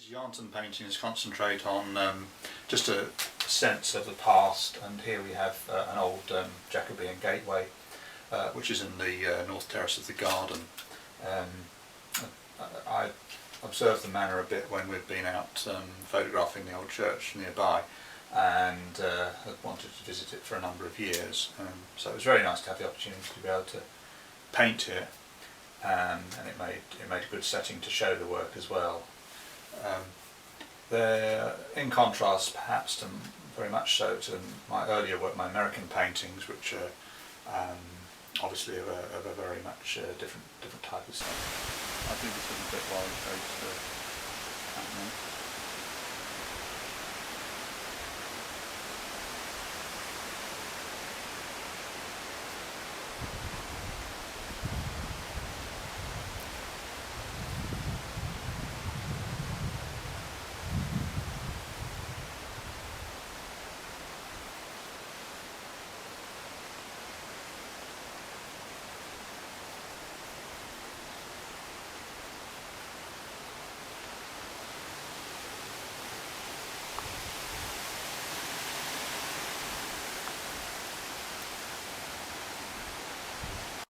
These Janssen paintings concentrate on just a sense of the past, and here we have an old Jacobean gateway which is in the north terrace of the garden. I observed the manor a bit when we'd been out photographing the old church nearby, and had wanted to visit it for a number of years, so it was very nice to have the opportunity to be able to paint here, and it made a good setting to show the work as well. They're in contrast perhaps to very much so to my earlier work, my American paintings, which are obviously of a very much different type of style. I think this is a bit wild face.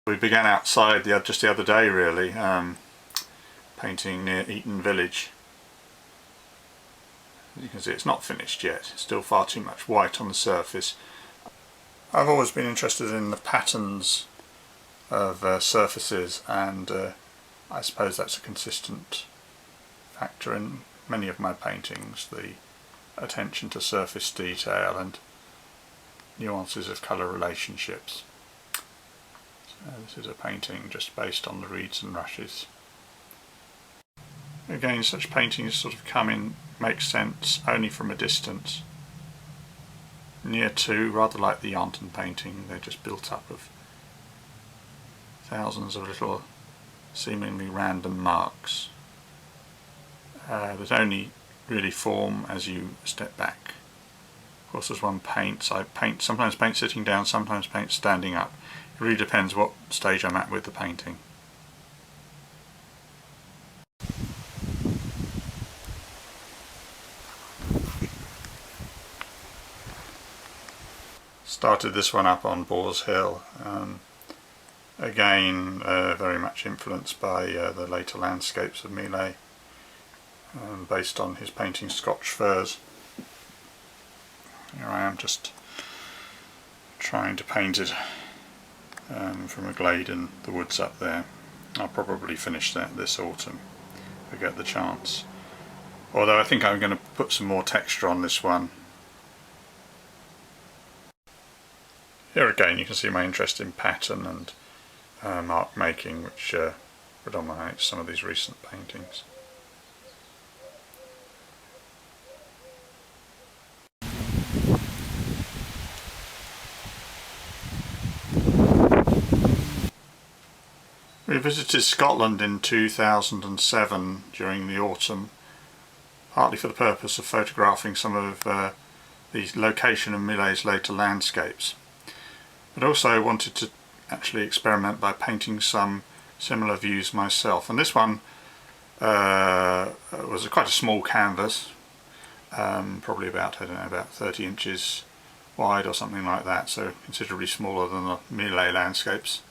We began outside just the other day, really, painting near Eton Village. As you can see, it's not finished yet, it's still far too much white on the surface. I've always been interested in the patterns of surfaces, and I suppose that's a consistent factor in many of my paintings, the attention to surface detail and nuances of colour relationships. This is a painting just based on the reeds and rushes. Again, such paintings sort of make sense only from a distance. Near to, rather like the Janssen painting, they're just built up of thousands of little seemingly random marks that only really form as you step back. Of course, as one paints, I sometimes paint sitting down, sometimes paint standing up. It really depends what stage I'm at with the painting. Started this one up on Boars Hill, again very much influenced by the later landscapes of Millais, based on his painting Scotch Firs. Here I am just trying to paint it from a glade in the woods up there. I'll probably finish that this autumn if I get the chance, although I think I'm going to put some more texture on this one. Here again you can see my interest in pattern and mark making, which predominates some of these recent paintings. We visited Scotland in 2007 during the autumn, partly for the purpose of photographing some of the location of Millais' later landscapes, but also wanted to actually experiment by painting some similar views myself. And this one was quite a small canvas, probably about 30 inches wide or something like that, so considerably smaller than the Millais landscapes.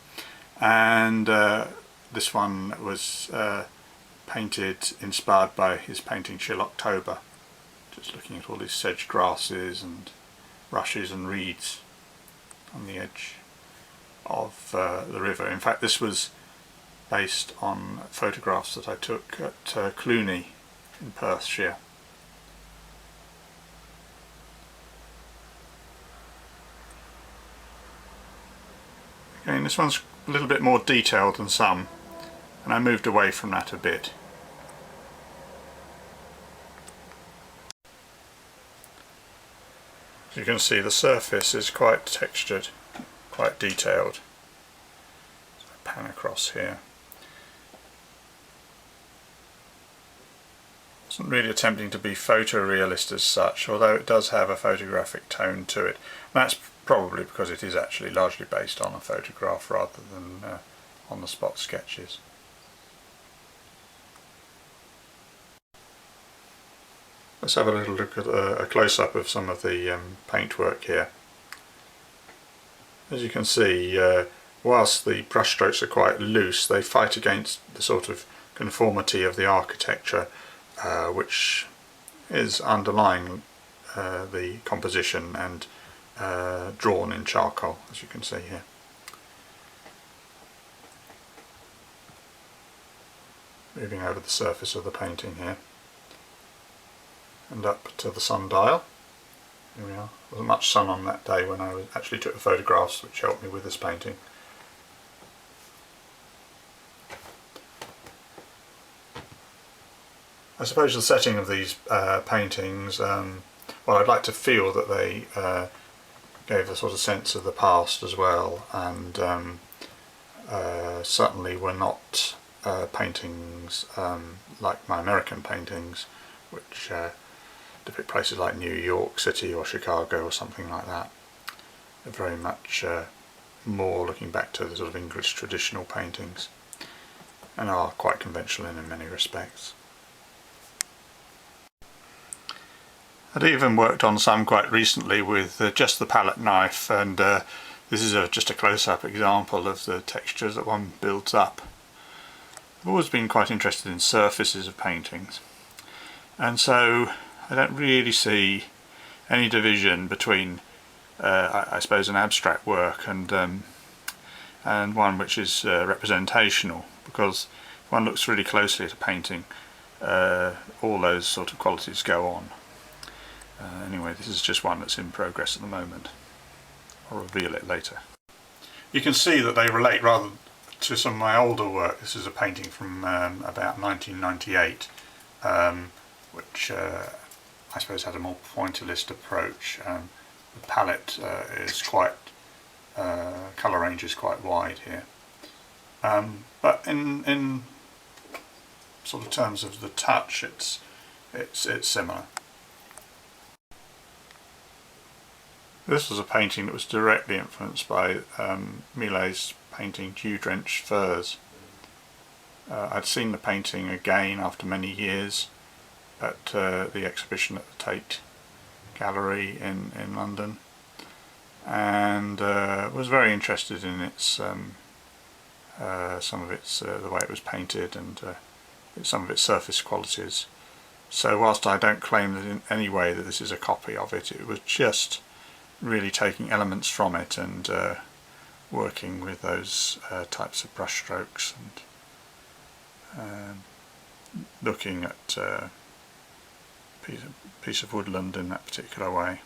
And this one was painted inspired by his painting Chill October, just looking at all these sedge grasses and rushes and reeds on the edge of the river. In fact, this was based on photographs that I took at Cluny in Perthshire. Again, this one's a little bit more detailed than some, and I moved away from that a bit. As you can see, the surface is quite textured, quite detailed. So I pan across here. It isn't really attempting to be photorealist as such, although it does have a photographic tone to it. And that's probably because it is actually largely based on a photograph rather than on the spot sketches. Let's have a little look at a close-up of some of the paintwork here. As you can see, whilst the brushstrokes are quite loose, they fight against the sort of conformity of the architecture, which is underlying the composition and drawn in charcoal, as you can see here. Moving over the surface of the painting here and up to the sundial. Here we are. There wasn't much sun on that day when I actually took the photographs, which helped me with this painting. I suppose the setting of these paintings, well, I'd like to feel that they gave a sort of sense of the past as well, and certainly were not paintings like my American paintings, which depict places like New York City or Chicago or something like that. They're very much more looking back to the sort of English traditional paintings, and are quite conventional in many respects. I'd even worked on some quite recently with just the palette knife, and this is just a close-up example of the textures that one builds up. I've always been quite interested in surfaces of paintings, and so I don't really see any division between I suppose an abstract work and one which is representational, because if one looks really closely at a painting, all those sort of qualities go on. Anyway, this is just one that's in progress at the moment. I'll reveal it later. You can see that they relate rather to some of my older work. This is a painting from about 1998, which I suppose had a more pointillist approach. The palette is quite, colour range is quite wide here, but in sort of terms of the touch, it's similar. This was a painting that was directly influenced by Millais' painting Dew-Drenched Firs. I'd seen the painting again after many years at the exhibition at the Tate Gallery in London, and was very interested in its some of its the way it was painted and some of its surface qualities. So whilst I don't claim that in any way that this is a copy of it, it was just really taking elements from it and working with those types of brush strokes and looking at a piece of woodland in that particular way.